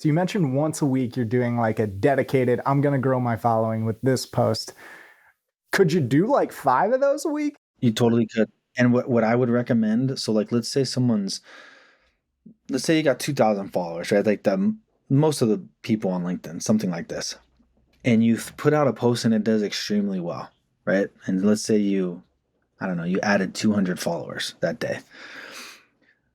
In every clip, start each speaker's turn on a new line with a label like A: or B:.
A: So you mentioned once a week you're doing like a dedicated, I'm going to grow my following with this post. Could you do like 5 of those a week?
B: You totally could. And what I would recommend, so like let's say you got 2,000 followers, right? Like most of the people on LinkedIn, something like this. And you put out a post and it does extremely well, right? And let's say I don't know, you added 200 followers that day.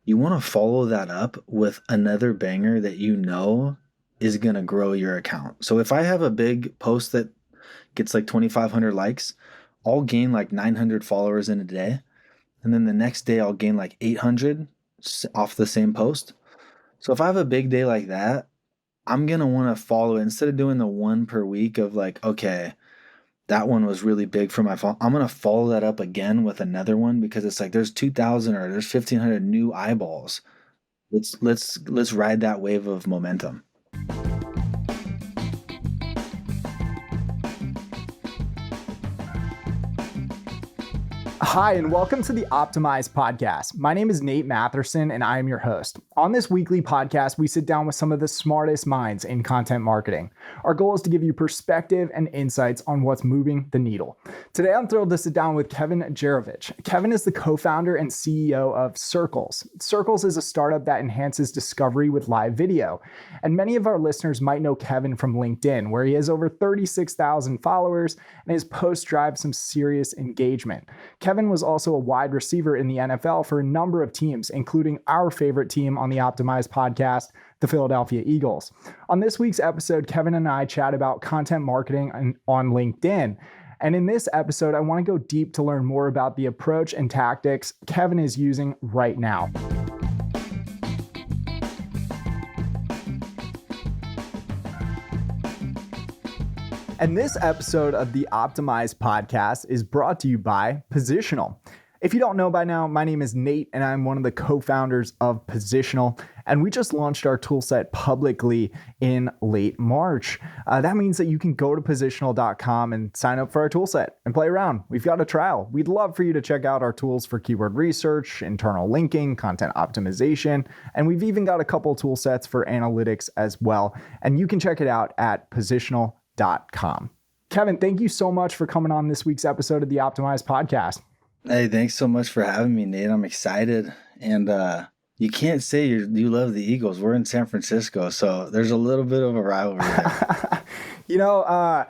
B: You want to follow that up with another banger that you know is going to grow your account. So if I have a big post that gets like 2,500 likes, I'll gain like 900 followers in a day. And then the next day I'll gain like 800 off the same post. So if I have a big day like that, I'm going to want to follow it instead of doing the one per week of like, okay, that one was really big for my phone. I'm going to follow that up again with another one because it's like there's 2,000 or there's 1,500 new eyeballs. Let's ride that wave of momentum.
A: Hi, and welcome to the Optimize podcast. My name is Nate Matherson, and I am your host. On this weekly podcast, we sit down with some of the smartest minds in content marketing. Our goal is to give you perspective and insights on what's moving the needle. Today, I'm thrilled to sit down with Kevin Jurovich. Kevin is the co-founder and CEO of Circles. Circles is a startup that enhances discovery with live video. And many of our listeners might know Kevin from LinkedIn, where he has over 36,000 followers, and his posts drive some serious engagement. Kevin was also a wide receiver in the NFL for a number of teams, including our favorite team on the Optimize podcast, the Philadelphia Eagles. On this week's episode, Kevin and I chat about content marketing on LinkedIn. And in this episode, I want to go deep to learn more about the approach and tactics Kevin is using right now. And this episode of the Optimize podcast is brought to you by Positional. If you don't know by now, my name is Nate and I'm one of the co-founders of Positional. And we just launched our toolset publicly in late March. That means that you can go to positional.com and sign up for our toolset and play around. We've got a trial. We'd love for you to check out our tools for keyword research, internal linking, content optimization, and we've even got a couple tool sets for analytics as well. And you can check it out at positional.com. Kevin, thank you so much for coming on this week's episode of the Optimize podcast.
B: Hey, thanks so much for having me, Nate. I'm excited. And you can't say you love the Eagles. We're in San Francisco, so there's a little bit of a rivalry there.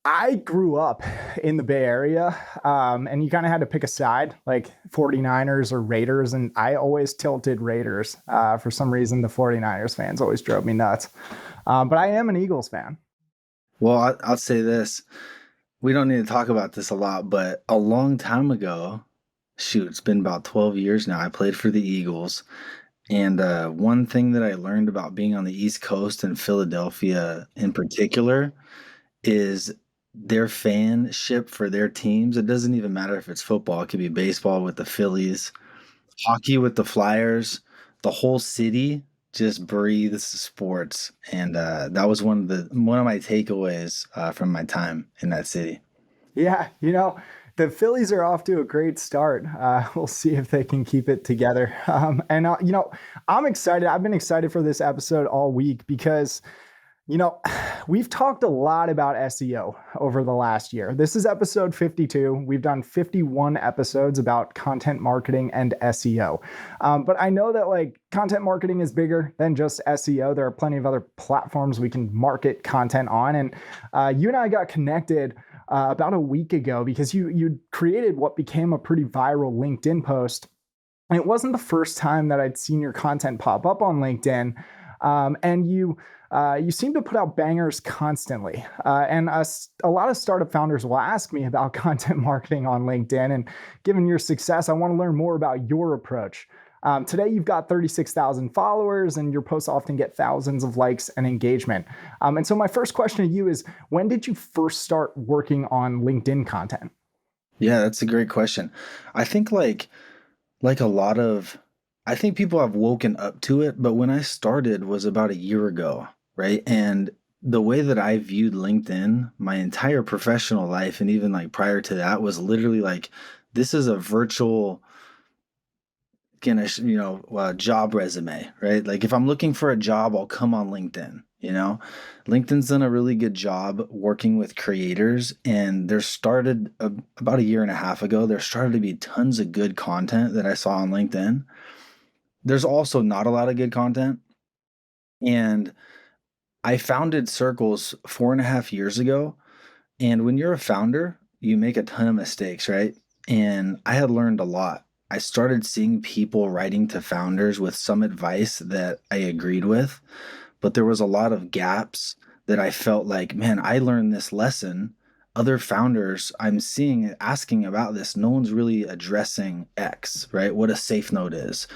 A: I grew up in the Bay Area, and you kind of had to pick a side, like 49ers or Raiders, and I always tilted Raiders. For some reason, the 49ers fans always drove me nuts. But I am an Eagles fan.
B: Well, I'll say this. We don't need to talk about this a lot, but a long time ago, it's been about 12 years now, I played for the Eagles. And one thing that I learned about being on the East Coast and Philadelphia in particular is their fanship for their teams. It doesn't even matter if it's football. It could be baseball with the Phillies, hockey with the Flyers. The whole city just breathes sports, and that was one of my takeaways from my time in that city.
A: Yeah, the Phillies are off to a great start. We'll see if they can keep it together. I'm excited. I've been excited for this episode all week because we've talked a lot about SEO over the last year. This is episode 52. We've done 51 episodes about content marketing and SEO. But I know that content marketing is bigger than just SEO. There are plenty of other platforms we can market content on. And you and I got connected about a week ago because you created what became a pretty viral LinkedIn post. And it wasn't the first time that I'd seen your content pop up on LinkedIn. And you seem to put out bangers constantly. And a lot of startup founders will ask me about content marketing on LinkedIn. And given your success, I want to learn more about your approach. Today, you've got 36,000 followers, and your posts often get thousands of likes and engagement. And so my first question to you is, when did you first start working on LinkedIn content?
B: Yeah, that's a great question. I think I think people have woken up to it, but when I started was about a year ago, right? And the way that I viewed LinkedIn, my entire professional life, and even prior to that, was literally this is a virtual job resume, right? Like if I'm looking for a job, I'll come on LinkedIn, you know? LinkedIn's done a really good job working with creators, and about a year and a half ago, there started to be tons of good content that I saw on LinkedIn. There's also not a lot of good content. And I founded Circles 4.5 years ago. And when you're a founder, you make a ton of mistakes, right? And I had learned a lot. I started seeing people writing to founders with some advice that I agreed with, but there was a lot of gaps that I felt like, man, I learned this lesson. Other founders I'm seeing asking about this, no one's really addressing X, right? What a safe note is,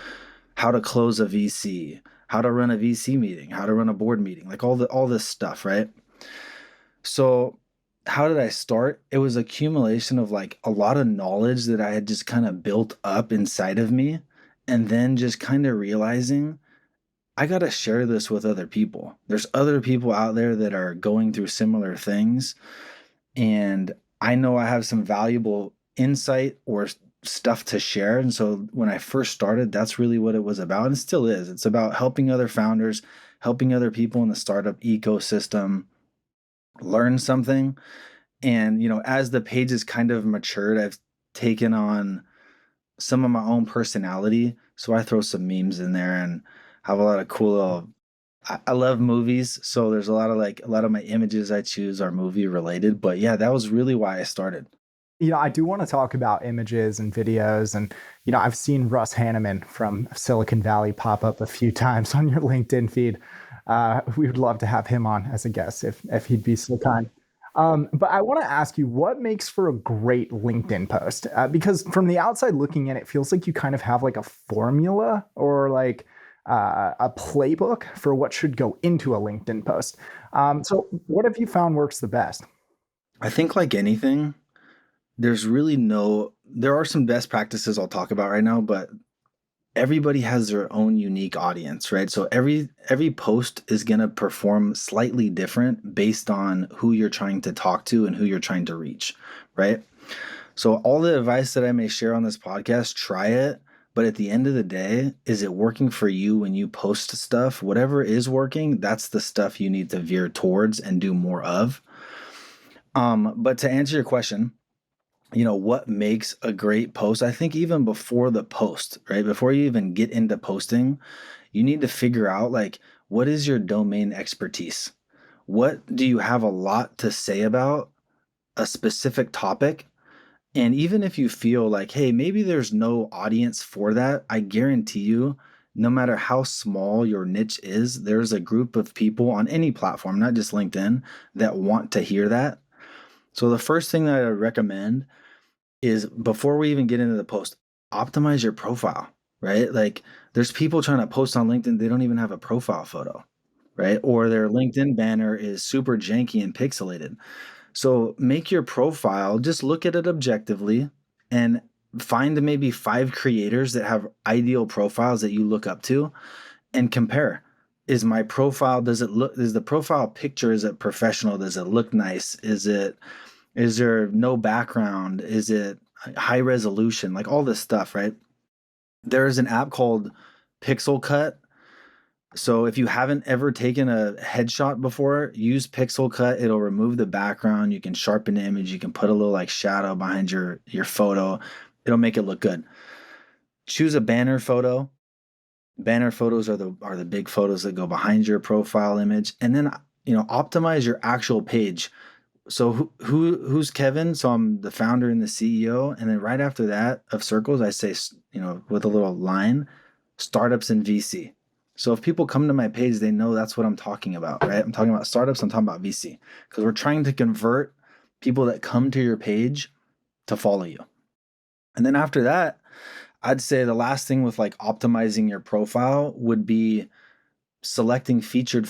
B: how to close a VC, how to run a VC meeting, how to run a board meeting, like all this stuff, right? So how did I start? It was accumulation of like a lot of knowledge that I had just kind of built up inside of me, and then just kind of realizing I got to share this with other people. There's other people out there that are going through similar things, and I know I have some valuable insight or stuff to share. And so when I first started, that's really what it was about, and still is. It's about helping other founders, helping other people in the startup ecosystem learn something. And, as the pages kind of matured, I've taken on some of my own personality. So I throw some memes in there and have a lot of cool little, I love movies. So there's a lot of my images I choose are movie related. But yeah, that was really why I started.
A: I do want to talk about images and videos. And, I've seen Russ Hanneman from Silicon Valley pop up a few times on your LinkedIn feed. We would love to have him on as a guest if he'd be so kind. But I want to ask you, what makes for a great LinkedIn post? Because from the outside looking in, it feels like you kind of have like a formula or like a playbook for what should go into a LinkedIn post. So, what have you found works the best?
B: I think like anything, there are some best practices I'll talk about right now, but everybody has their own unique audience, right? So every post is going to perform slightly different based on who you're trying to talk to and who you're trying to reach, right? So all the advice that I may share on this podcast, try it, but at the end of the day, is it working for you when you post stuff? Whatever is working, that's the stuff you need to veer towards and do more of. But to answer your question, what makes a great post? I think even before the post, right? Before you even get into posting, you need to figure out like, what is your domain expertise? What do you have a lot to say about a specific topic? And even if you feel like, hey, maybe there's no audience for that, I guarantee you, no matter how small your niche is, there's a group of people on any platform, not just LinkedIn, that want to hear that. So the first thing that I recommend is, before we even get into the post, optimize your profile, right? Like there's people trying to post on LinkedIn, they don't even have a profile photo, right? Or their LinkedIn banner is super janky and pixelated. So make your profile, just look at it objectively and find maybe 5 creators that have ideal profiles that you look up to and compare. Is my profile, is the profile picture, is it professional? Does it look nice? Is there no background? Is it high resolution? Like all this stuff, right? There's an app called Pixel Cut. So if you haven't ever taken a headshot before, use Pixel Cut. It'll remove the background. You can sharpen the image. You can put a little like shadow behind your photo. It'll make it look good. Choose a banner photo. Banner photos are the big photos that go behind your profile image, and then optimize your actual page. So who's Kevin? So I'm the founder and the CEO. And then right after that of Circles, I say, with a little line, startups and VC. So if people come to my page, they know that's what I'm talking about, right? I'm talking about startups, I'm talking about VC, because we're trying to convert people that come to your page to follow you. And then after that, I'd say the last thing with like optimizing your profile would be selecting featured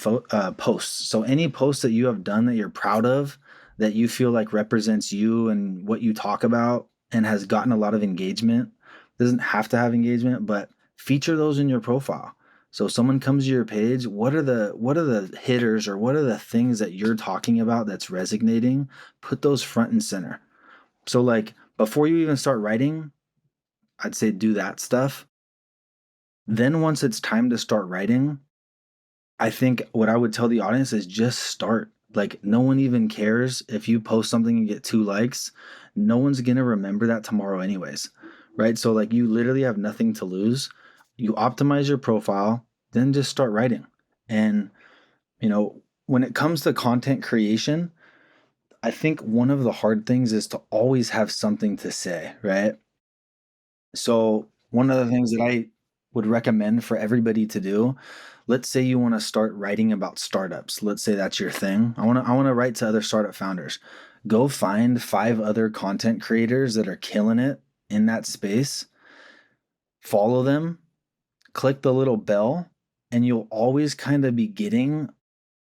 B: posts. So any post that you have done that you're proud of, that you feel like represents you and what you talk about and has gotten a lot of engagement, doesn't have to have engagement, but feature those in your profile. So if someone comes to your page, what are the hitters, or what are the things that you're talking about that's resonating? Put those front and center. So like before you even start writing, I'd say do that stuff. Then once it's time to start writing, I think what I would tell the audience is just start. Like, no one even cares if you post something and get 2 likes. No one's going to remember that tomorrow, anyways. Right. So, like, you literally have nothing to lose. You optimize your profile, then just start writing. And, when it comes to content creation, I think one of the hard things is to always have something to say, right? So, one of the things that I would recommend for everybody to do, let's say you want to start writing about startups. Let's say that's your thing. I want to write to other startup founders. Go find 5 other content creators that are killing it in that space. Follow them, click the little bell, and you'll always kind of be getting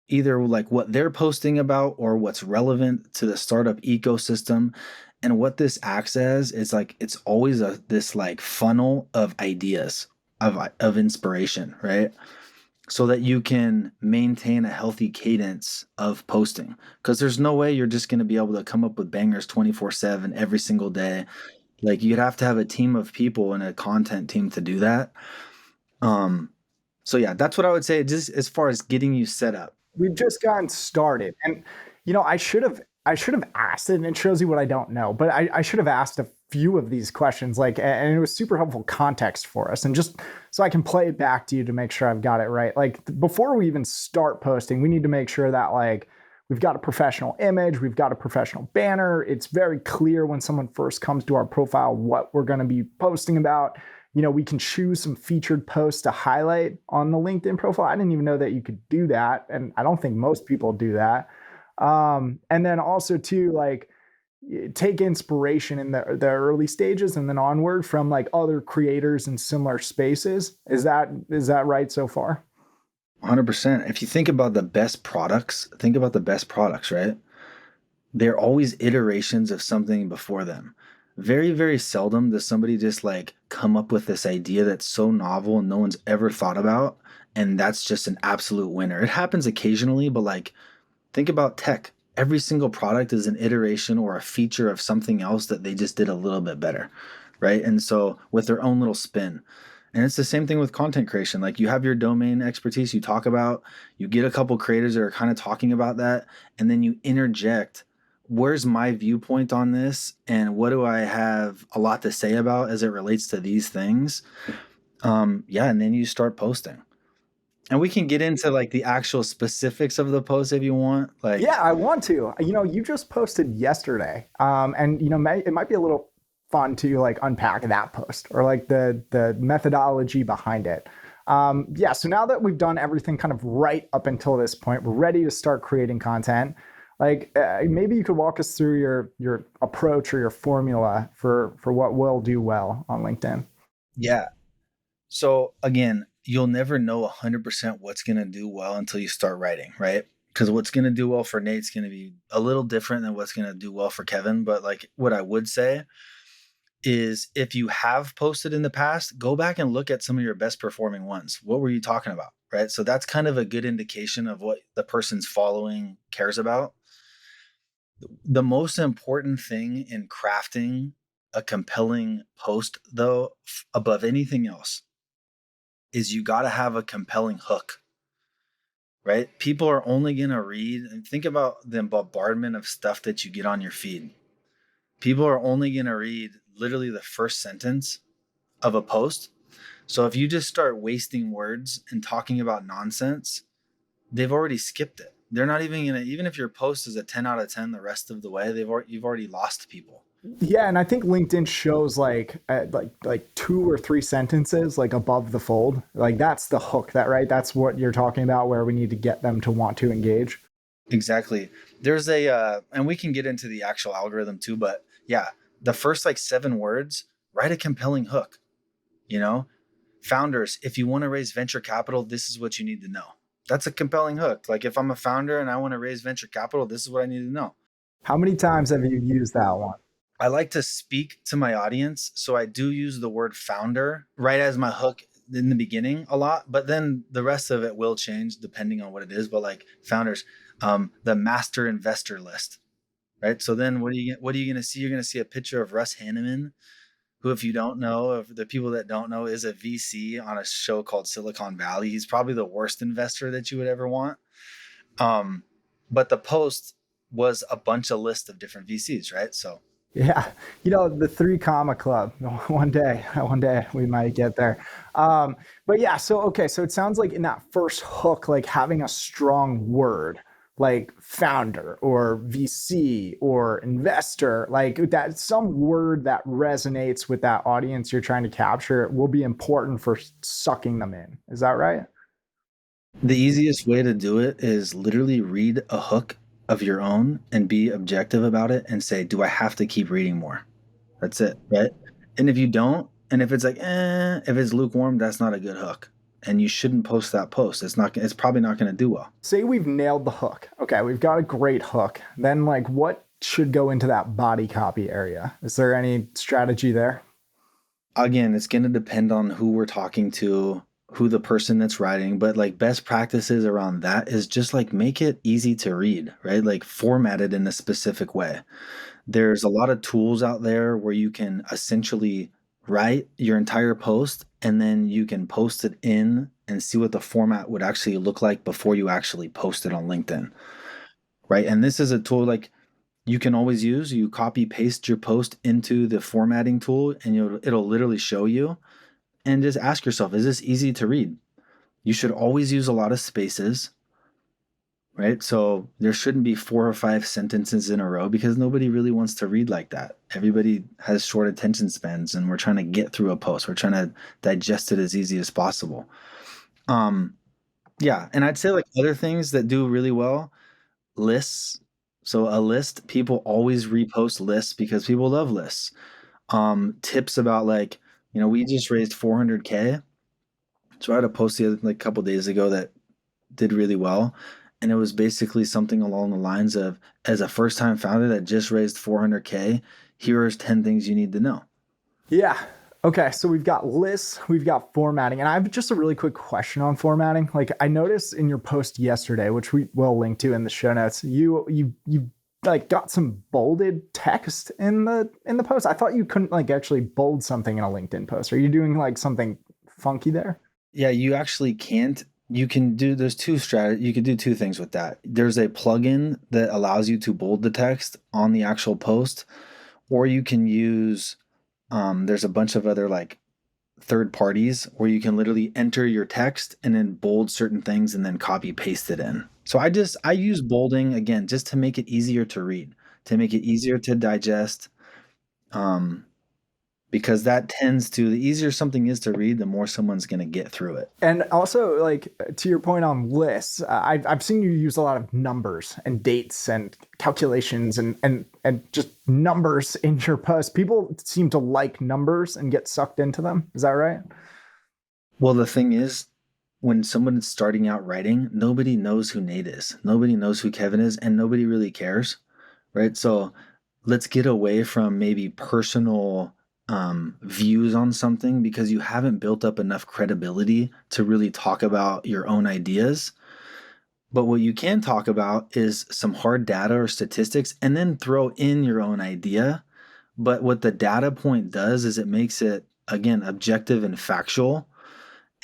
B: either like what they're posting about or what's relevant to the startup ecosystem. And what this acts as is like it's always this like funnel of ideas of inspiration, right? So that you can maintain a healthy cadence of posting, because there's no way you're just going to be able to come up with bangers 24/7 every single day. Like, you'd have to have a team of people and a content team to do that. um so yeah, that's what I would say, just as far as getting you set up.
A: We've just gotten started. And I should have asked it, and it shows you what I don't know, but I should have asked a few of these questions, like, and it was super helpful context for us. And just so I can play it back to you to make sure I've got it right. Like, before we even start posting, we need to make sure that, like, we've got a professional image, we've got a professional banner. It's very clear when someone first comes to our profile what we're going to be posting about. We can choose some featured posts to highlight on the LinkedIn profile. I didn't even know that you could do that. And I don't think most people do that. And then also too, like, take inspiration in the early stages and then onward from like other creators in similar spaces. Is that right so far?
B: 100%. If you think about the best products, think about the best products, right? They're always iterations of something before them. Very, very seldom does somebody just like come up with this idea that's so novel and no one's ever thought about. And that's just an absolute winner. It happens occasionally, but like, think about tech. Every single product is an iteration or a feature of something else that they just did a little bit better, right? And so with their own little spin. And it's the same thing with content creation. Like, you have your domain expertise you talk about, you get a couple creators that are kind of talking about that, and then you interject, where's my viewpoint on this and what do I have a lot to say about as it relates to these things. Yeah, and then you start posting. And we can get into like the actual specifics of the post if you want.
A: Yeah,
B: Like,
A: I want to. You just posted yesterday, and it might be a little fun to like unpack that post or like the methodology behind it. Yeah. So now that we've done everything kind of right up until this point, we're ready to start creating content. Like, maybe you could walk us through your approach or your formula for what will do well on LinkedIn.
B: yeah. So again, you'll never know 100% what's going to do well until you start writing, right? Because what's going to do well for Nate's going to be a little different than what's going to do well for Kevin. But like, what I would say is, if you have posted in the past, go back and look at some of your best performing ones. What were you talking about? Right. So that's kind of a good indication of what the person's following cares about. The most important thing in crafting a compelling post, though, above anything else, is you got to have a compelling hook, right? People are only going to read, and think about the bombardment of stuff that you get on your feed. People are only going to read literally the first sentence of a post. So if you just start wasting words and talking about nonsense, they've already skipped it. They're not even going to, even if your post is a 10 out of 10 the rest of the way, you've already lost people.
A: Yeah, and I think LinkedIn shows like 2 or 3 sentences like above the fold. Like, that's the hook, right? That's what you're talking about, where we need to get them to want to engage.
B: Exactly. There's and we can get into the actual algorithm too, but yeah, the first like 7 words, write a compelling hook. You know, founders, if you want to raise venture capital, this is what you need to know. That's a compelling hook. Like, if I'm a founder and I want to raise venture capital, this is what I need to know.
A: How many times have you used that one?
B: I like to speak to my audience, so I do use the word founder right as my hook in the beginning a lot, but then the rest of it will change depending on what it is. But like, founders, the master investor list, right? So then what are you going to see? You're going to see a picture of Russ Hanneman who, if you don't know, if the people that don't know, is a VC on a show called Silicon Valley. He's probably the worst investor that you would ever want. Um, but the post was a bunch of list of different VCs, right? So
A: Yeah, the three comma club. One day we might get there. But yeah, so okay, so it sounds like in that first hook, like having a strong word, like founder or VC or investor, like that, some word that resonates with that audience you're trying to capture will be important for sucking them in. Is that right?
B: the easiest way to do it is literally read a hook of your own and be objective about it and say, do I have to keep reading more? That's it, right? And if you don't, and if it's like, if it's lukewarm, that's not a good hook. And you shouldn't post that post. It's probably not going to do well.
A: Say we've nailed the hook. Okay, we've got a great hook. Then like what should go into that body copy area? Is there any strategy there?
B: Again, it's going to depend on who we're talking to, who the person that's writing, but like best practices around that is just like make it easy to read, right? Like format it in a specific way. There's a lot of tools out there where you can essentially write your entire post and then you can post it in and see what the format would actually look like before you actually post it on LinkedIn, right? And this is a tool like you can always use. You copy paste your post into the formatting tool and it'll literally show you, and just ask yourself, is this easy to read? You should always use a lot of spaces, right? So there shouldn't be 4 or 5 sentences in a row because nobody really wants to read like that. Everybody has short attention spans and we're trying to get through a post. We're trying to digest it as easy as possible. Yeah. And I'd say like other things that do really well, lists. So a list, people always repost lists because people love lists. Tips about like, we just raised 400K. So I had a post the other, like a couple days ago that did really well. And it was basically something along the lines of, as a first time founder that just raised 400K, here's 10 things you need to know.
A: Yeah. Okay, so we've got lists, we've got formatting, and I have just a really quick question on formatting. Like I noticed in your post yesterday, which we will link to in the show notes, you like got some bolded text in the post. I thought you couldn't like actually bold something in a LinkedIn post. Are you doing like something funky there?
B: Yeah, you actually can't. You can do, there's two strategies. You can do two things with that. There's a plugin that allows you to bold the text on the actual post, or you can use, there's a bunch of other like third parties where you can literally enter your text and then bold certain things and then copy paste it in. So I use bolding again just to make it easier to read, to make it easier to digest. Um, because that tends to, the easier something is to read, the more someone's going to get through it.
A: And also, like to your point on lists, I've seen you use a lot of numbers and dates and calculations and just numbers in your post. People seem to like numbers and get sucked into them. Is that right?
B: Well, the thing is, when someone's starting out writing, nobody knows who Nate is. Nobody knows who Kevin is, and nobody really cares, right? So let's get away from maybe personal views on something because you haven't built up enough credibility to really talk about your own ideas. But what you can talk about is some hard data or statistics and then throw in your own idea. But what the data point does is it makes it, again, objective and factual.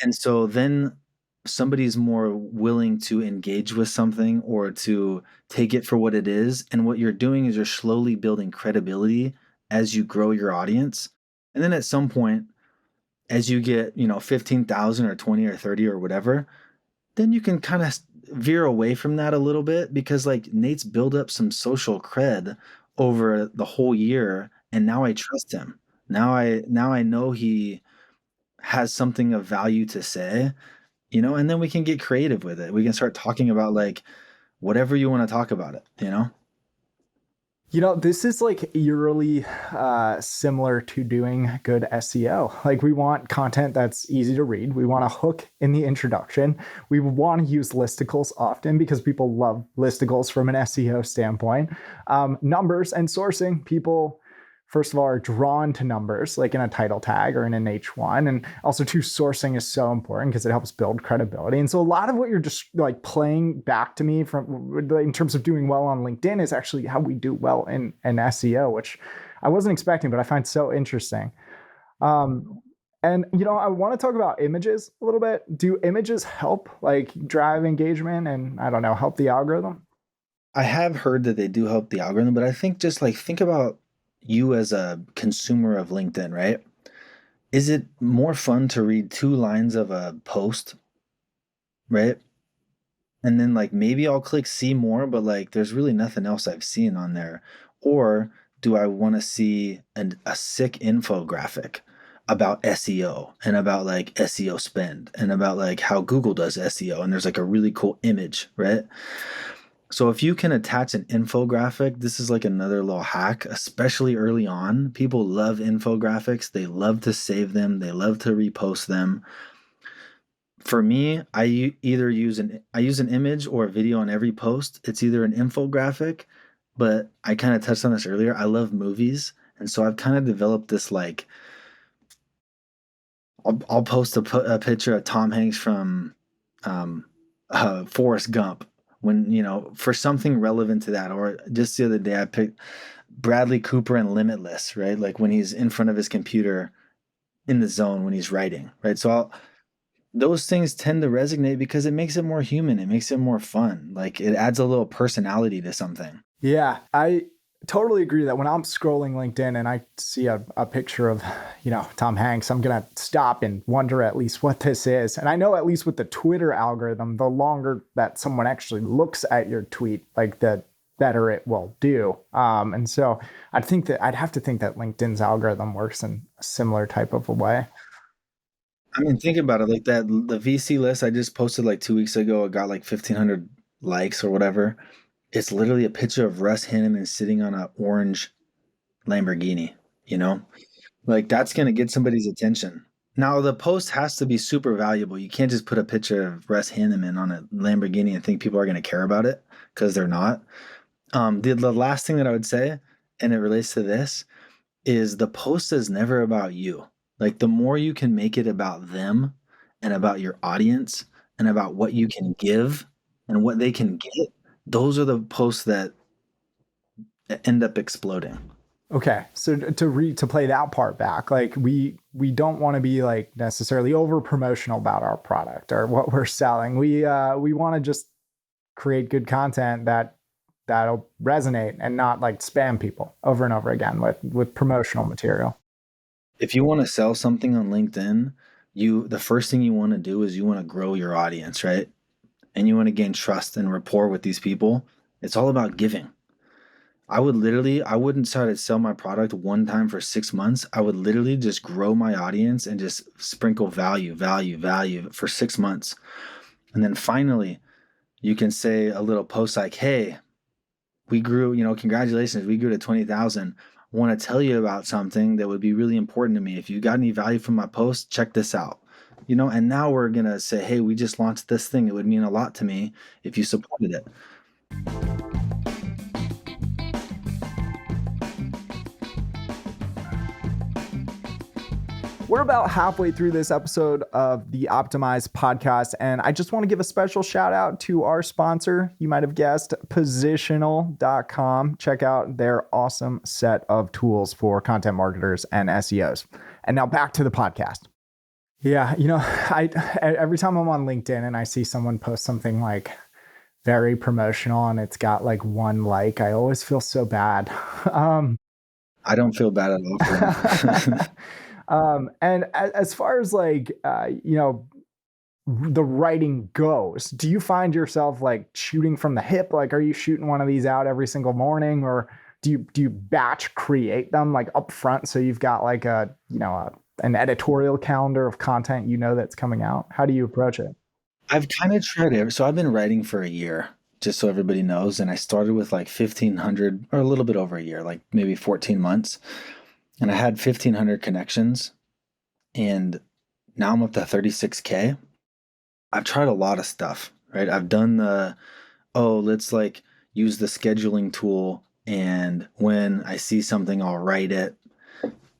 B: And so then somebody's more willing to engage with something or to take it for what it is. And what you're doing is you're slowly building credibility as you grow your audience. And then at some point, as you get, 15,000 or 20 or 30 or whatever, then you can kind of veer away from that a little bit because like Nate's built up some social cred over the whole year. And now I trust him. Now I know he has something of value to say, and then we can get creative with it. We can start talking about like whatever you want to talk about it.
A: This is like eerily similar to doing good SEO. Like we want content that's easy to read. We want a hook in the introduction. We want to use listicles often because people love listicles from an SEO standpoint. Numbers and sourcing, people first of all are drawn to numbers like in a title tag or in an H1. And also too, sourcing is so important because it helps build credibility. And so a lot of what you're just like playing back to me from in terms of doing well on LinkedIn is actually how we do well in SEO, which I wasn't expecting, but I find so interesting. Um, and I want to talk about images a little bit. Do images help like drive engagement and I don't know, help the algorithm?
B: I have heard that they do help the algorithm, but I think just like think about you as a consumer of LinkedIn, right? Is it more fun to read two lines of a post, right? And then like maybe I'll click see more, but like there's really nothing else I've seen on there. Or do I want to see a sick infographic about SEO and about like SEO spend and about like how Google does SEO? And there's like a really cool image, right? So if you can attach an infographic, this is like another little hack, especially early on. People love infographics. They love to save them. They love to repost them. For me, either use an image or a video on every post. It's either an infographic, but I kind of touched on this earlier. I love movies, and so I've kind of developed this like I'll post a picture of Tom Hanks from um, Forrest Gump when for something relevant to that. Or just the other day, I picked Bradley Cooper in Limitless, right? Like when he's in front of his computer in the zone when he's writing, right? Those things tend to resonate because it makes it more human. It makes it more fun. Like it adds a little personality to something.
A: Yeah, I totally agree that when I'm scrolling LinkedIn and I see a picture of, Tom Hanks, I'm going to stop and wonder at least what this is. And I know at least with the Twitter algorithm, the longer that someone actually looks at your tweet, like the better it will do. And so I'd have to think that LinkedIn's algorithm works in a similar type of a way.
B: I mean, think about it like that. The VC list I just posted like 2 weeks ago, it got like 1,500 likes or whatever. It's literally a picture of Russ Hanneman sitting on an orange Lamborghini, you know? Like that's going to get somebody's attention. Now, the post has to be super valuable. You can't just put a picture of Russ Hanneman on a Lamborghini and think people are going to care about it because they're not. The last thing that I would say, and it relates to this, is the post is never about you. Like the more you can make it about them and about your audience and about what you can give and what they can get, those are the posts that end up exploding.
A: Okay, so to play that part back, like we don't want to be like necessarily over promotional about our product or what we're selling. We want to just create good content that'll resonate and not like spam people over and over again with promotional material.
B: If you want to sell something on LinkedIn, the first thing you want to do is you want to grow your audience, right? And you want to gain trust and rapport with these people. It's all about giving. I wouldn't try to sell my product one time for 6 months. I would literally just grow my audience and just sprinkle value, value, value for 6 months. And then finally, you can say a little post like, hey, we grew, congratulations, we grew to 20,000. I want to tell you about something that would be really important to me. If you got any value from my post, check this out. And now we're going to say, hey, we just launched this thing. It would mean a lot to me if you supported it.
A: We're about halfway through this episode of the Optimized podcast, and I just want to give a special shout out to our sponsor. You might have guessed, positional.com. Check out their awesome set of tools for content marketers and SEOs. And now back to the podcast. Yeah, I every time I'm on LinkedIn and I see someone post something like very promotional and it's got like one like, I always feel so bad.
B: I don't feel bad at all for them.
A: And as far as like, the writing goes, do you find yourself like shooting from the hip? Like, are you shooting one of these out every single morning, or do you batch create them like up front? So you've got like an editorial calendar of content, that's coming out. How do you approach it?
B: I've kind of tried it. So I've been writing for a year, just so everybody knows. And I started with like 1,500 or a little bit over a year, like maybe 14 months. And I had 1,500 connections. And now I'm up to 36K. I've tried a lot of stuff, right? I've done let's like use the scheduling tool. And when I see something, I'll write it.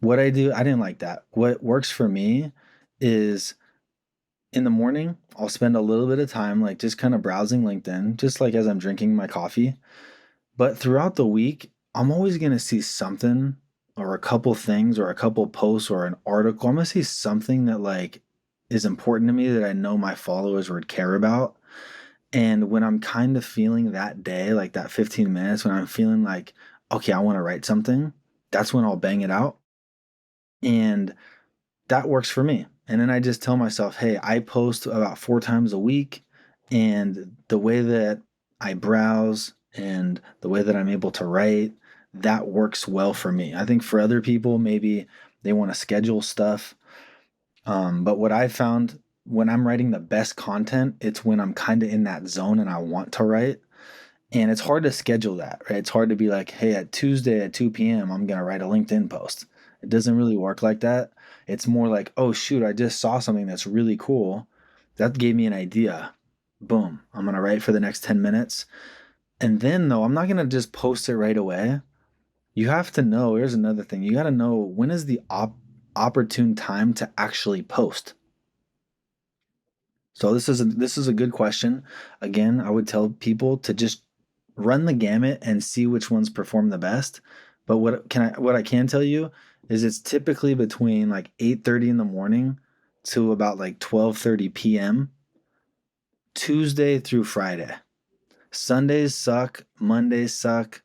B: What I do, I didn't like that. What works for me is in the morning, I'll spend a little bit of time like just kind of browsing LinkedIn, just like as I'm drinking my coffee. But throughout the week, I'm always going to see something or a couple things or a couple posts or an article. I'm gonna say something that like is important to me that I know my followers would care about. And when I'm kind of feeling that day, like that 15 minutes, when I'm feeling like, okay, I want to write something, that's when I'll bang it out. And that works for me. And then I just tell myself, hey, I post about 4 times a week. And the way that I browse and the way that I'm able to write, that works well for me. I think for other people, maybe they want to schedule stuff. But what I found when I'm writing the best content, it's when I'm kind of in that zone and I want to write. And it's hard to schedule that, right? It's hard to be like, hey, at Tuesday at 2 p.m., I'm going to write a LinkedIn post. It doesn't really work like that. It's more like, oh, shoot, I just saw something that's really cool. That gave me an idea. Boom, I'm going to write for the next 10 minutes. And then, though, I'm not going to just post it right away. You have to know, here's another thing. You got to know when is the opportune time to actually post. So this is a good question. Again, I would tell people to just run the gamut and see which ones perform the best. But what I can tell you is it's typically between like 8:30 in the morning to about like 12:30 p.m. Tuesday through Friday. Sundays suck, Mondays suck,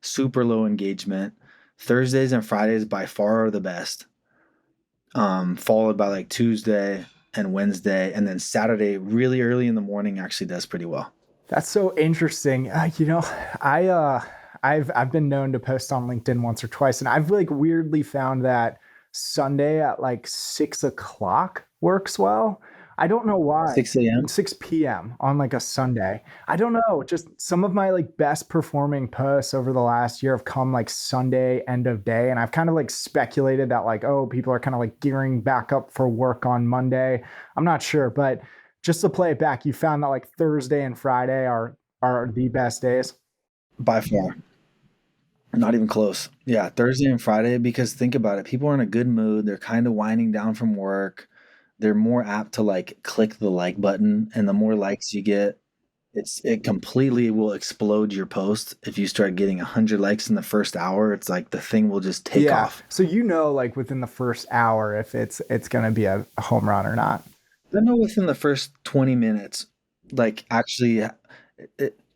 B: super low engagement. Thursdays and Fridays by far are the best. Followed by like Tuesday and Wednesday, and then Saturday really early in the morning actually does pretty well.
A: That's so interesting. I've been known to post on LinkedIn once or twice, and I've like weirdly found that Sunday at like 6 o'clock works well. I don't know why.
B: 6 a.m.
A: 6 p.m. on like a Sunday. I don't know. Just some of my like best performing posts over the last year have come like Sunday end of day. And I've kind of like speculated that like, oh, people are kind of like gearing back up for work on Monday. I'm not sure, but just to play it back, you found that like Thursday and Friday are the best days.
B: By far. Not even close. Yeah, Thursday and Friday, because think about it. People are in a good mood. They're kind of winding down from work. They're more apt to like click the like button, and the more likes you get, it completely will explode your post. If you start getting 100 likes in the first hour, it's like the thing will just take
A: Yeah.
B: off.
A: So like within the first hour if it's gonna be a home run or not.
B: I know within the first 20 minutes, like actually,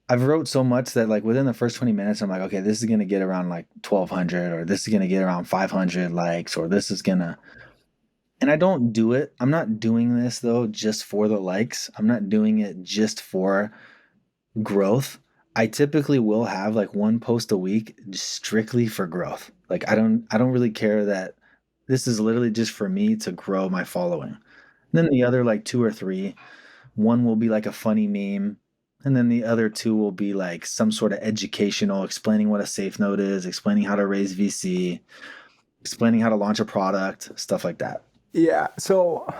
B: I've wrote so much that like within the first 20 minutes, I'm like, okay, this is gonna get around like 1,200, or this is gonna get around 500 likes, or this is gonna. And I don't do it. I'm not doing this though just for the likes. I'm not doing it just for growth. I typically will have like one post a week strictly for growth. Like I don't really care that this is literally just for me to grow my following. And then the other like two or three, one will be like a funny meme, and then the other two will be like some sort of educational, explaining what a safe note is, explaining how to raise VC, explaining how to launch a product, stuff like that.
A: Yeah. So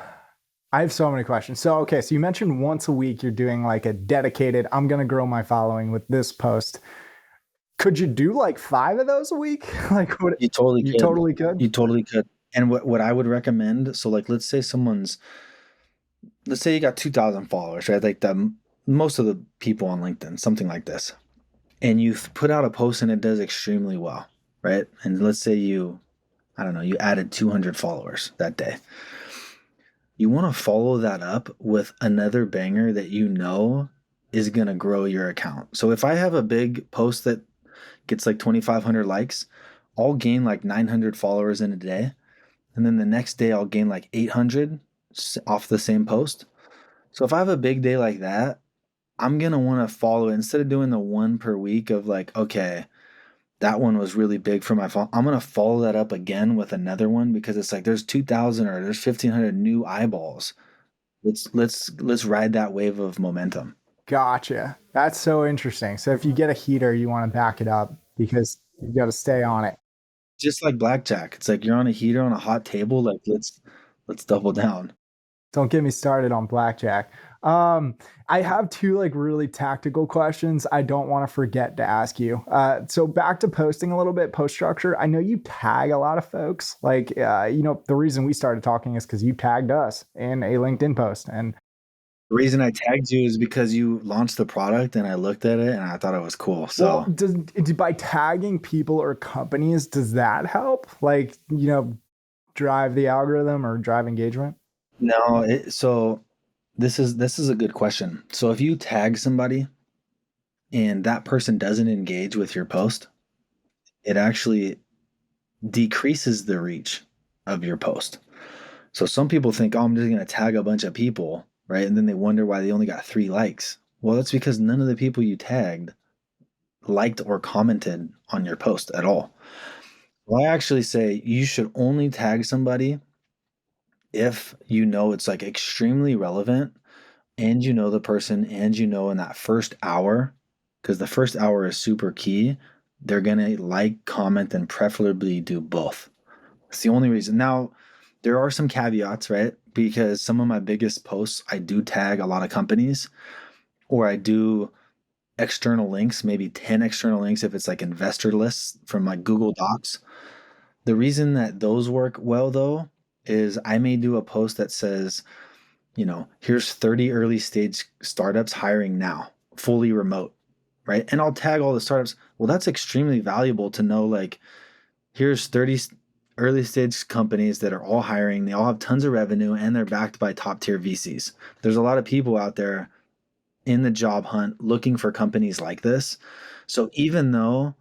A: I have so many questions. So, okay. So you mentioned once a week you're doing like a dedicated, I'm going to grow my following with this post. Could you do like 5 of those a week? Like what
B: You totally
A: you
B: could.
A: totally could?
B: You totally could. And what I would recommend, so like let's say you got 2,000 followers, right? Like the most of the people on LinkedIn, something like this. And you put out a post and it does extremely well, right? And let's say I don't know, you added 200 followers that day. You want to follow that up with another banger that you know is going to grow your account. So if I have a big post that gets like 2,500 likes, I'll gain like 900 followers in a day. And then the next day I'll gain like 800 off the same post. So if I have a big day like that, I'm going to want to follow it instead of doing the one per week of like, okay, that one was really big for my phone. I'm going to follow that up again with another one because it's like there's 2,000 or there's 1,500 new eyeballs. Let's ride that wave of momentum.
A: Gotcha. That's so interesting. So if you get a heater, you want to back it up because you got to stay on it.
B: Just like blackjack. It's like you're on a heater on a hot table, like let's double down.
A: Don't get me started on blackjack. I have two like really tactical questions I don't want to forget to ask you. So back to posting a little bit, post structure. I know you tag a lot of folks. Like, the reason we started talking is because you tagged us in a LinkedIn post, and
B: The reason I tagged you is because you launched the product and I looked at it and I thought it was cool.
A: Well,
B: So
A: by tagging people or companies, does that help? Like, drive the algorithm or drive engagement?
B: no, so this is a good question. So if you tag somebody and that person doesn't engage with your post, it actually decreases the reach of your post. So some people think, oh, I'm just going to tag a bunch of people, right? And then they wonder why they only got 3 likes. Well, that's because none of the people you tagged liked or commented on your post at all. Well, I actually say you should only tag somebody if you know it's like extremely relevant and you know the person and you know in that first hour, because the first hour is super key, they're going to like, comment, and preferably do both. It's the only reason. Now, there are some caveats, right? Because some of my biggest posts, I do tag a lot of companies or I do external links, maybe 10 external links if it's like investor lists from like Google Docs. The reason that those work well, though, is I may do a post that says, here's 30 early stage startups hiring now, fully remote, right? And I'll tag all the startups. Well, that's extremely valuable to know, like, here's 30 early stage companies that are all hiring. They all have tons of revenue and they're backed by top tier VCs. There's a lot of people out there in the job hunt looking for companies like this. So even though,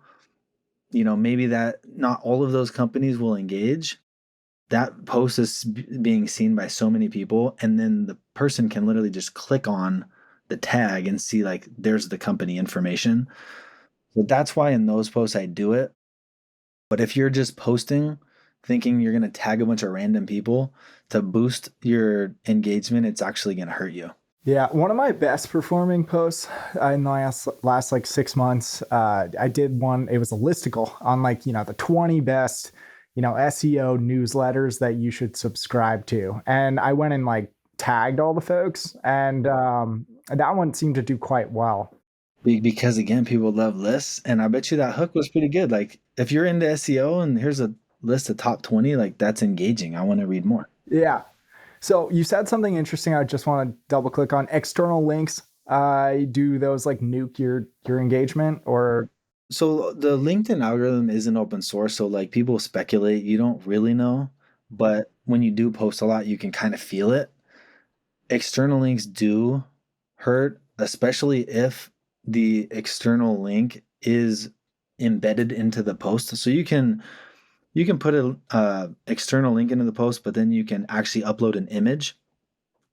B: maybe that not all of those companies will engage, that post is being seen by so many people. And then the person can literally just click on the tag and see, like, there's the company information. So that's why in those posts I do it. But if you're just posting thinking you're going to tag a bunch of random people to boost your engagement, it's actually going to hurt you.
A: Yeah, one of my best performing posts in the last like 6 months, I did one. It was a listicle on like the 20 best SEO newsletters that you should subscribe to, and I went and like tagged all the folks, and that one seemed to do quite well.
B: Because again, people love lists, and I bet you that hook was pretty good. Like if you're into SEO and here's a list of top 20, like that's engaging. I want to read more.
A: Yeah. So you said something interesting. I just want to double click on external links. Do those like nuke your engagement or?
B: So the LinkedIn algorithm isn't open source, so like people speculate, you don't really know, but when you do post a lot, you can kind of feel it. External links do hurt, especially if the external link is embedded into the post. So you can put a external link into the post, but then you can actually upload an image.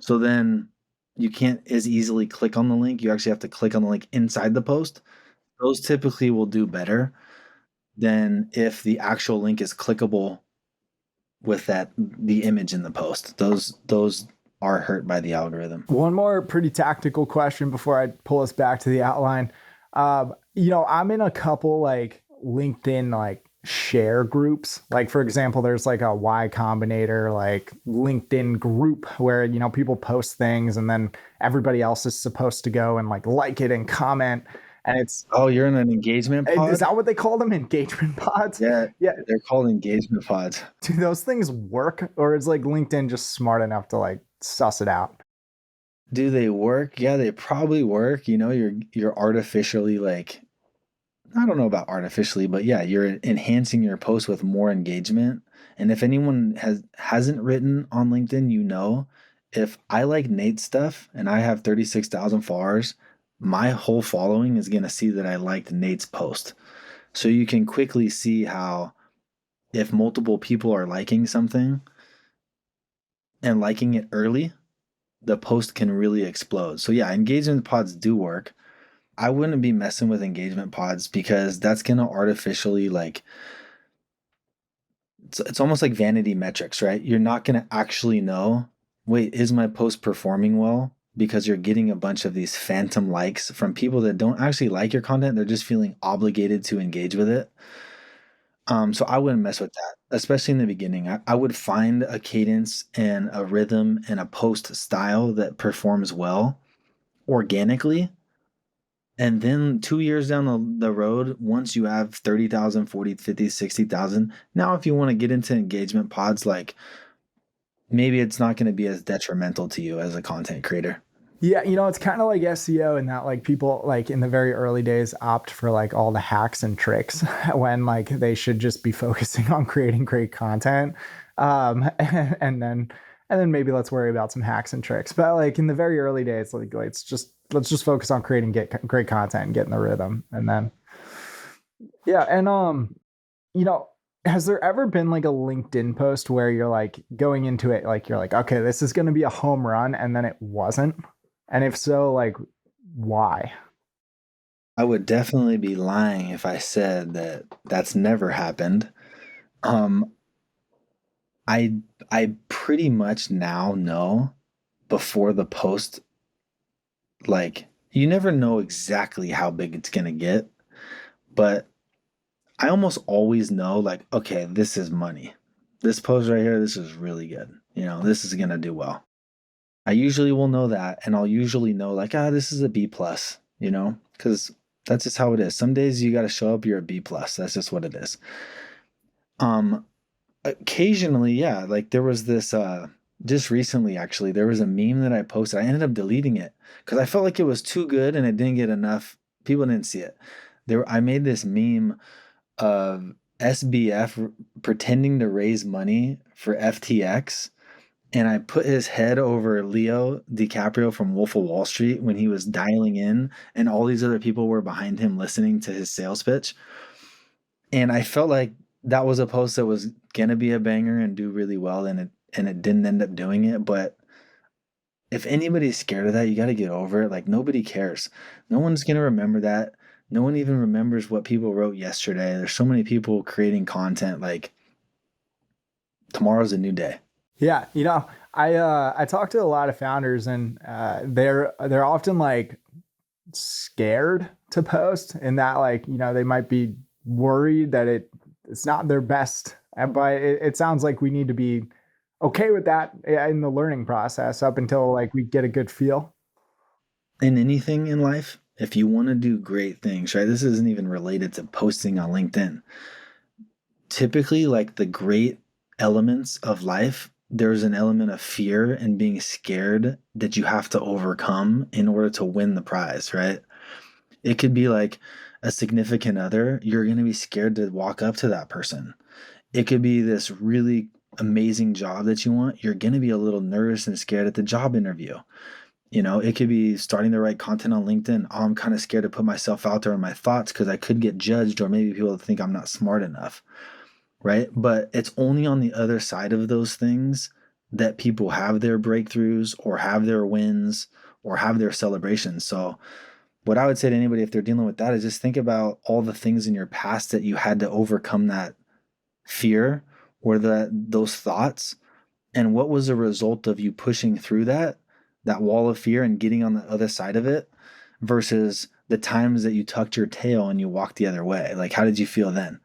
B: So then you can't as easily click on the link. You actually have to click on the link inside the post. Those typically will do better than if the actual link is clickable with the image in the post. Those are hurt by the algorithm.
A: One more pretty tactical question before I pull us back to the outline. I'm in a couple like LinkedIn like share groups. Like for example, there's like a Y Combinator like LinkedIn group where people post things and then everybody else is supposed to go and like it and comment. And it's
B: Oh, you're in an engagement
A: is
B: pod?
A: that what they call them? Engagement pods?
B: Yeah,
A: Yeah.
B: they're called engagement pods.
A: Do those things work, or is like LinkedIn just smart enough to like suss it out?
B: Do they work? Yeah, they probably work. You're artificially, like, I don't know about artificially, but yeah, you're enhancing your post with more engagement. And if anyone hasn't written on LinkedIn, if I like Nate's stuff and I have 36,000 followers, my whole following is going to see that I liked Nate's post. So you can quickly see how if multiple people are liking something and liking it early, the post can really explode. So yeah, engagement pods do work. I wouldn't be messing with engagement pods because that's going to artificially, like, it's almost like vanity metrics, right? You're not going to actually know, wait, is my post performing well? Because you're getting a bunch of these phantom likes from people that don't actually like your content. They're just feeling obligated to engage with it. So I wouldn't mess with that, especially in the beginning. I would find a cadence and a rhythm and a post style that performs well organically. And then 2 years down the road, once you have 30,000, 40, 50, 60,000, now if you want to get into engagement pods, like maybe it's not going to be as detrimental to you as a content creator.
A: Yeah, it's kind of like SEO in that like people like in the very early days opt for like all the hacks and tricks when like they should just be focusing on creating great content. And then maybe let's worry about some hacks and tricks. But like in the very early days, like let's just focus on creating great content and getting the rhythm. And then yeah, and you know, has there ever been like a LinkedIn post where you're like going into it like you're like, okay, this is going to be a home run, and then it wasn't? And if so, like, why?
B: I would definitely be lying if I said that that's never happened. Um, I I pretty much now know before the post, like you never know exactly how big it's gonna get, but I almost always know like, okay, this is money. This post right here, this is really good. This is gonna do well. I usually will know that, and I'll usually know like, this is a B plus, because that's just how it is. Some days you got to show up, you're a B plus. That's just what it is. Um, Occasionally, yeah, like there was this just recently actually, there was a meme that I posted. I ended up deleting it because I felt like it was too good and it didn't get enough. People didn't see it. I made this meme of SBF pretending to raise money for FTX, and I put his head over Leo DiCaprio from Wolf of Wall Street when he was dialing in, and all these other people were behind him listening to his sales pitch. And I felt like that was a post that was gonna be a banger and do really well, and it didn't end up doing it. But if anybody's scared of that, you got to get over it. Like nobody cares. No one's gonna remember that. No one even remembers what people wrote yesterday. There's so many people creating content. Like tomorrow's a new day.
A: Yeah, I talk to a lot of founders, and they're often like scared to post, in that like they might be worried that it's not their best. But it sounds like we need to be okay with that in the learning process up until like we get a good feel.
B: In anything in life, if you want to do great things, right? This isn't even related to posting on LinkedIn. Typically, like the great elements of life, there's an element of fear and being scared that you have to overcome in order to win the prize, right? It could be like a significant other. You're going to be scared to walk up to that person. It could be this really amazing job that you want. You're going to be a little nervous and scared at the job interview. It could be starting to write content on LinkedIn. Oh, I'm kind of scared to put myself out there and my thoughts because I could get judged, or maybe people think I'm not smart enough, right? But it's only on the other side of those things that people have their breakthroughs or have their wins or have their celebrations. So, what I would say to anybody if they're dealing with that is just think about all the things in your past that you had to overcome that fear or those thoughts, and what was the result of you pushing through that wall of fear and getting on the other side of it versus the times that you tucked your tail and you walked the other way. Like how did you feel then?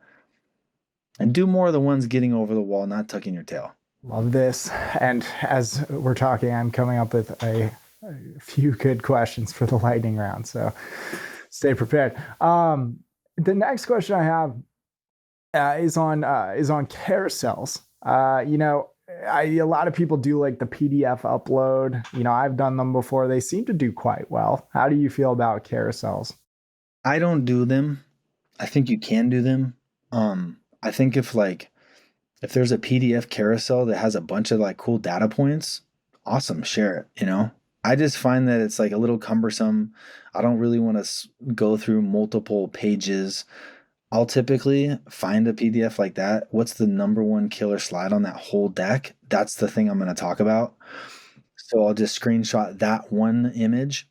B: And do more of the ones getting over the wall, not tucking your tail.
A: Love this. And as we're talking, I'm coming up with a few good questions for the lightning round. So stay prepared. The next question I have is on carousels. A lot of people do like the PDF upload. I've done them before. They seem to do quite well. How do you feel about carousels?
B: I don't do them. I think you can do them. I think if there's a PDF carousel that has a bunch of like cool data points, awesome, share it. I just find that it's like a little cumbersome. I don't really want to go through multiple pages. I'll typically find a PDF like that. What's the number one killer slide on that whole deck? That's the thing I'm going to talk about. So I'll just screenshot that one image.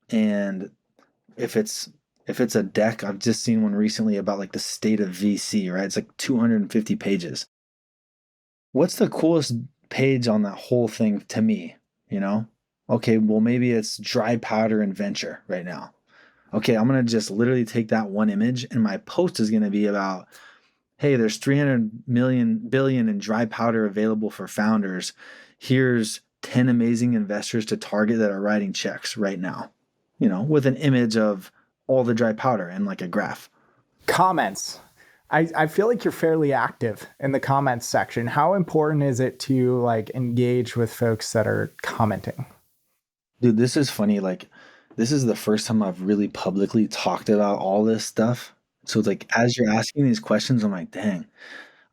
B: And if it's a deck, I've just seen one recently about like the state of VC, right? It's like 250 pages. What's the coolest page on that whole thing to me, you know? Okay, well maybe it's dry powder and venture right now. Okay, I'm going to just literally take that one image, and my post is going to be about, hey, there's 300 billion in dry powder available for founders. Here's 10 amazing investors to target that are writing checks right now, with an image of all the dry powder and like a graph.
A: Comments. I feel like you're fairly active in the comments section. How important is it to like engage with folks that are commenting?
B: Dude, this is funny. Like, this is the first time I've really publicly talked about all this stuff. So it's like, as you're asking these questions, I'm like, dang,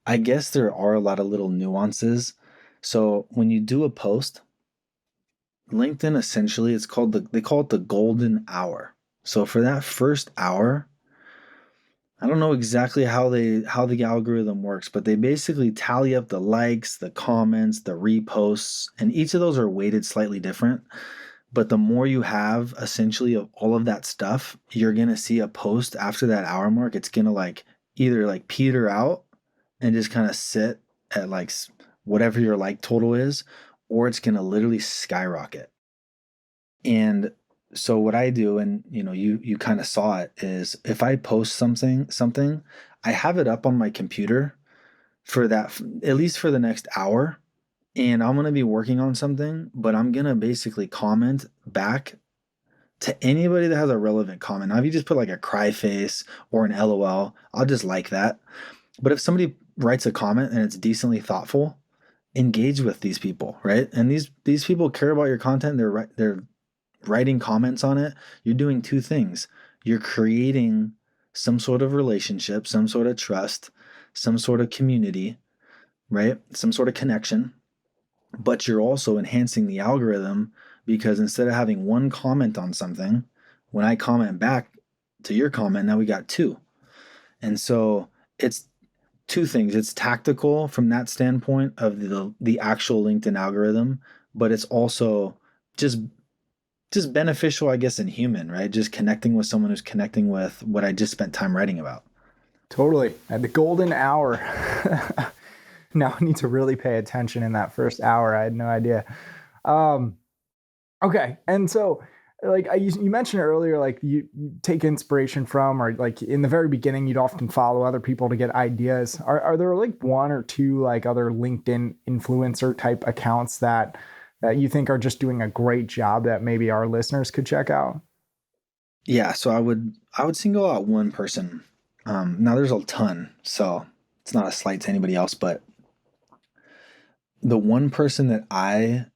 B: I guess there are a lot of little nuances. So when you do a post, LinkedIn essentially it's called they call it the golden hour. So for that first hour, I don't know exactly how the algorithm works, but they basically tally up the likes, the comments, the reposts, and each of those are weighted slightly different. But the more you have essentially of all of that stuff, you're gonna see a post after that hour mark. It's gonna like either like peter out and just kind of sit at like whatever your like total is, or it's gonna literally skyrocket. And so what I do, and you kind of saw it, is if I post something, I have it up on my computer for that at least for the next hour, and I'm gonna be working on something, but I'm gonna basically comment back to anybody that has a relevant comment. Now, if you just put like a cry face or an LOL, I'll just like that. But if somebody writes a comment and it's decently thoughtful, engage with these people, right? And these people care about your content. They're writing comments on it. You're doing two things. You're creating some sort of relationship, some sort of trust, some sort of community, right? Some sort of connection, but you're also enhancing the algorithm because instead of having one comment on something, when I comment back to your comment, now we got two. And so it's two things. It's tactical from that standpoint of the actual LinkedIn algorithm, but it's also just beneficial, I guess, in human, right? Just connecting with someone who's connecting with what I just spent time writing about.
A: Totally. At the golden hour. Now I need to really pay attention in that first hour. I had no idea. Um, okay. And so, like you mentioned earlier, like you take inspiration from, or like in the very beginning, you'd often follow other people to get ideas. Are there like one or two like other LinkedIn influencer type accounts that you think are just doing a great job that maybe our listeners could check out?
B: Yeah, so I would single out one person. Now there's a ton, so it's not a slight to anybody else, but the one person that I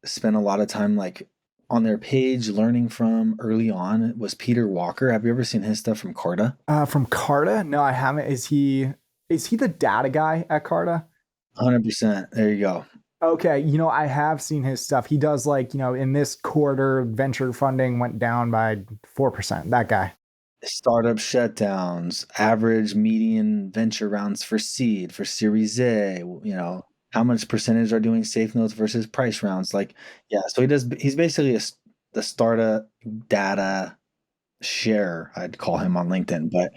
B: spent a lot of time like on their page learning from early on was Peter Walker. Have you ever seen his stuff from Carta?
A: From Carta? No, I haven't. Is he the data guy at Carta?
B: 100%. There you go.
A: Okay, I have seen his stuff. He does like, in this quarter, venture funding went down by 4%. That guy.
B: Startup shutdowns, average median venture rounds for seed, for Series A, how much percentage are doing safe notes versus price rounds. Like, yeah, so he's basically the startup data share, I'd call him on LinkedIn. But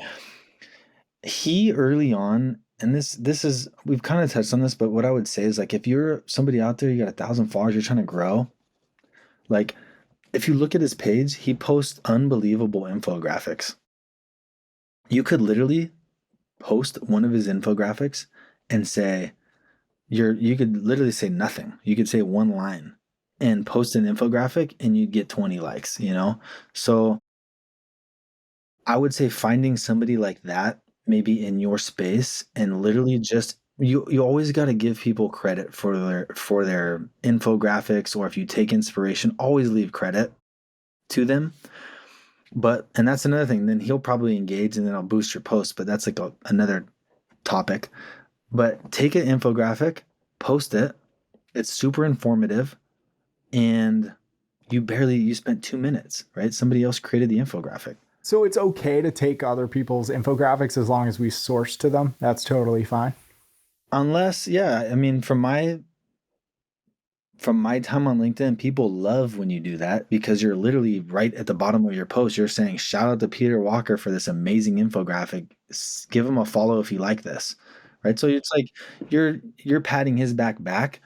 B: he early on, and this is we've kind of touched on this, but what I would say is like if you're somebody out there, you got 1,000 followers, you're trying to grow, like if you look at his page, he posts unbelievable infographics. You could literally post one of his infographics and say you could literally say nothing. You could say one line and post an infographic and you'd get 20 likes. So I would say finding somebody like that maybe in your space and literally just you always got to give people credit for their infographics, or if you take inspiration, always leave credit to them. But and that's another thing, then he'll probably engage and then I'll boost your post, but that's like another topic. But take an infographic, post it. It's super informative, and you spent 2 minutes, right? Somebody else created the infographic.
A: So it's okay to take other people's infographics as long as we source to them. That's totally fine.
B: Unless, yeah, I mean, from my time on LinkedIn, people love when you do that because you're literally right at the bottom of your post. You're saying, shout out to Peter Walker for this amazing infographic. Give him a follow if you like this. Right. So it's like you're patting his back.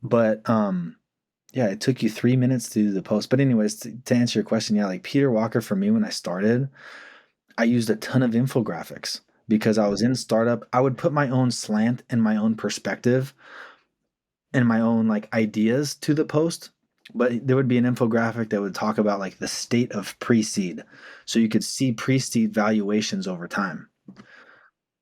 B: But yeah, it took you 3 minutes to do the post. But anyways, to answer your question, yeah, like Peter Walker for me when I started, I used a ton of infographics because I was in startup. I would put my own slant and my own perspective and my own like ideas to the post, but there would be an infographic that would talk about like the state of pre-seed, so you could see pre-seed valuations over time.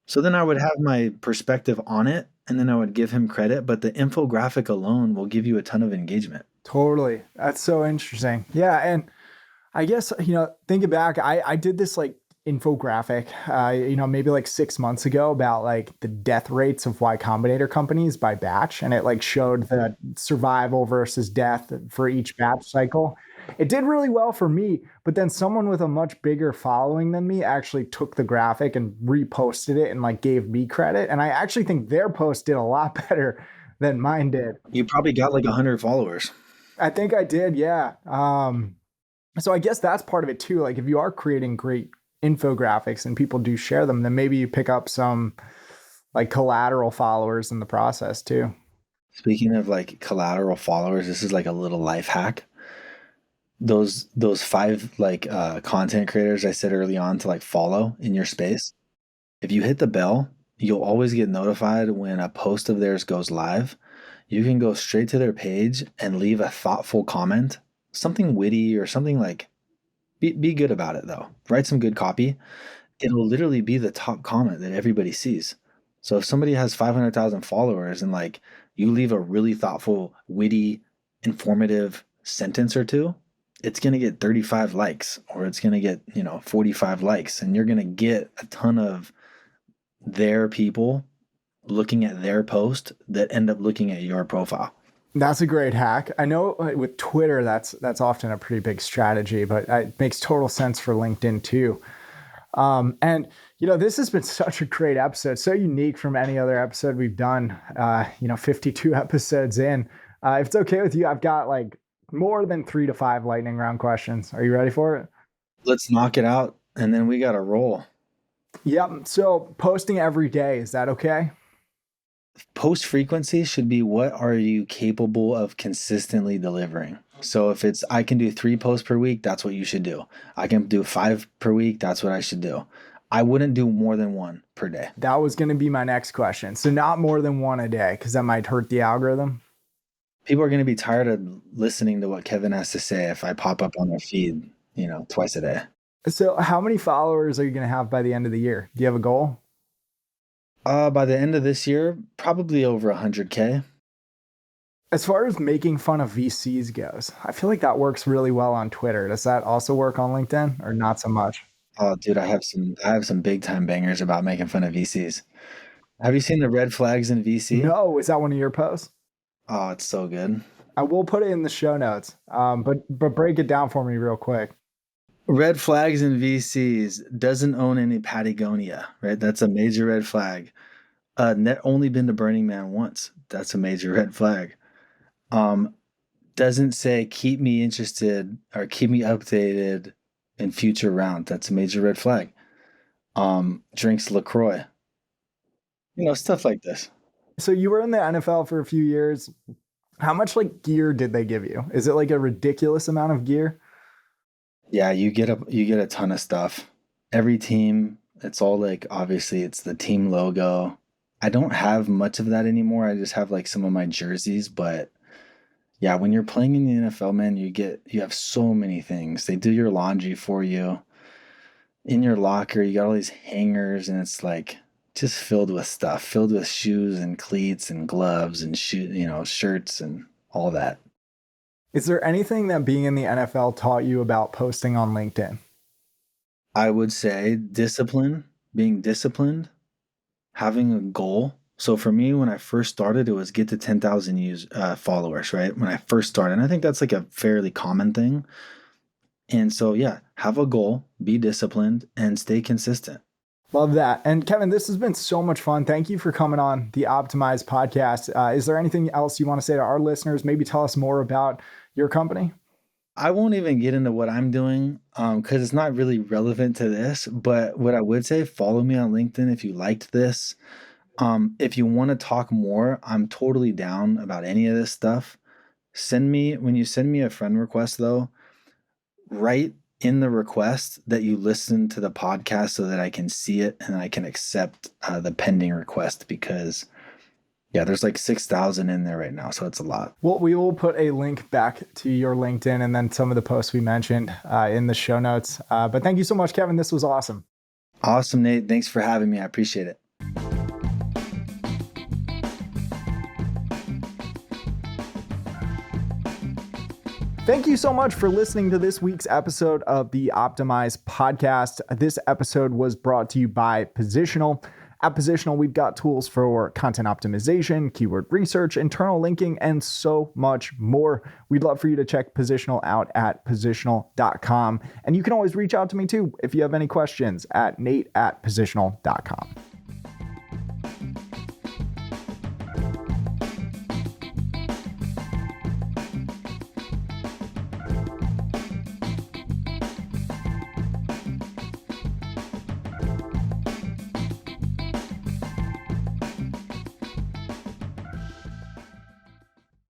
B: So then I would have my perspective on it and then I would give him credit, but the infographic alone will give you a ton of engagement.
A: Totally. That's so interesting. Yeah. And I guess, thinking back, I did this like infographic, maybe like 6 months ago about like the death rates of Y Combinator companies by batch. And it like showed the survival versus death for each batch cycle. It did really well for me, but then someone with a much bigger following than me actually took the graphic and reposted it and like gave me credit. And I actually think their post did a lot better than mine did.
B: You probably got like 100 followers.
A: I think I did, yeah. So I guess that's part of it too. Like if you are creating great infographics and people do share them, then maybe you pick up some like collateral followers in the process too.
B: Speaking of like collateral followers, this is like a little life hack. Those five like content creators I said early on to like follow in your space. If you hit the bell, you'll always get notified when a post of theirs goes live. You can go straight to their page and leave a thoughtful comment, something witty or something like be good about it though. Write some good copy. It'll literally be the top comment that everybody sees. So if somebody has 500,000 followers and like you leave a really thoughtful, witty, informative sentence or two, it's going to get 35 likes or it's going to get, 45 likes, and you're going to get a ton of their people looking at their post that end up looking at your profile.
A: That's a great hack. I know with Twitter, that's often a pretty big strategy, but it makes total sense for LinkedIn too. And this has been such a great episode, so unique from any other episode we've done. 52 episodes in. If it's okay with you, I've got like more than 3 to 5 lightning round questions. Are you ready for it?
B: Let's knock it out, and then we got to roll.
A: Yep. So posting every day, is that okay?
B: Post frequency should be what are you capable of consistently delivering. So if it's I can do 3 posts per week, that's what you should do. I can do 5 per week, that's what I should do. I wouldn't do more than 1 per day.
A: That was going to be my next question. So not more than 1 a day, because that might hurt the algorithm.
B: People are going to be tired of listening to what Kevin has to say if I pop up on their feed, twice a day.
A: So how many followers are you going to have by the end of the year? Do you have a goal?
B: By the end of this year, probably over 100K.
A: As far as making fun of VCs goes, I feel like that works really well on Twitter. Does that also work on LinkedIn or not so much?
B: Oh, dude, I have some big time bangers about making fun of VCs. Have you seen the red flags in VC?
A: No, is that one of your posts?
B: Oh, it's so good.
A: I will put it in the show notes, but break it down for me real quick.
B: Red flags in VCs: doesn't own any Patagonia, right? That's a major red flag. Only been to Burning Man once. That's a major red flag. Doesn't say keep me interested or keep me updated in future round. That's a major red flag. Drinks LaCroix. Stuff like this.
A: So you were in the NFL for a few years. How much like gear did they give you? Is it like a ridiculous amount of gear?
B: Yeah, you get a ton of stuff. Every team, it's all like obviously it's the team logo. I don't have much of that anymore. I just have like some of my jerseys, but yeah, when you're playing in the NFL, man, you have so many things. They do your laundry for you. In your locker, you got all these hangers, and it's like just filled with stuff, filled with shoes and cleats and gloves and shirts and all that.
A: Is there anything that being in the NFL taught you about posting on LinkedIn?
B: I would say discipline, being disciplined, having a goal. So for me, when I first started, it was get to 10,000 followers, right? When I first started, and I think that's like a fairly common thing. And so, yeah, have a goal, be disciplined, and stay consistent.
A: Love that. And Kevin, this has been so much fun. Thank you for coming on the Optimize podcast. Is there anything else you want to say to our listeners? Maybe tell us more about your company.
B: I won't even get into what I'm doing because it's not really relevant to this. But what I would say, follow me on LinkedIn if you liked this. If you want to talk more, I'm totally down about any of this stuff. When you send me a friend request though, write in the request that you listen to the podcast so that I can see it and I can accept the pending request, because yeah, there's like 6,000 in there right now, so it's a lot.
A: Well, we will put a link back to your LinkedIn and then some of the posts we mentioned in the show notes. But thank you so much, Kevin. This was awesome.
B: Awesome, Nate. Thanks for having me. I appreciate it.
A: Thank you so much for listening to this week's episode of the Optimize podcast. This episode was brought to you by Positional. At Positional, we've got tools for content optimization, keyword research, internal linking, and so much more. We'd love for you to check Positional out at positional.com. And you can always reach out to me too if you have any questions at nate@positional.com.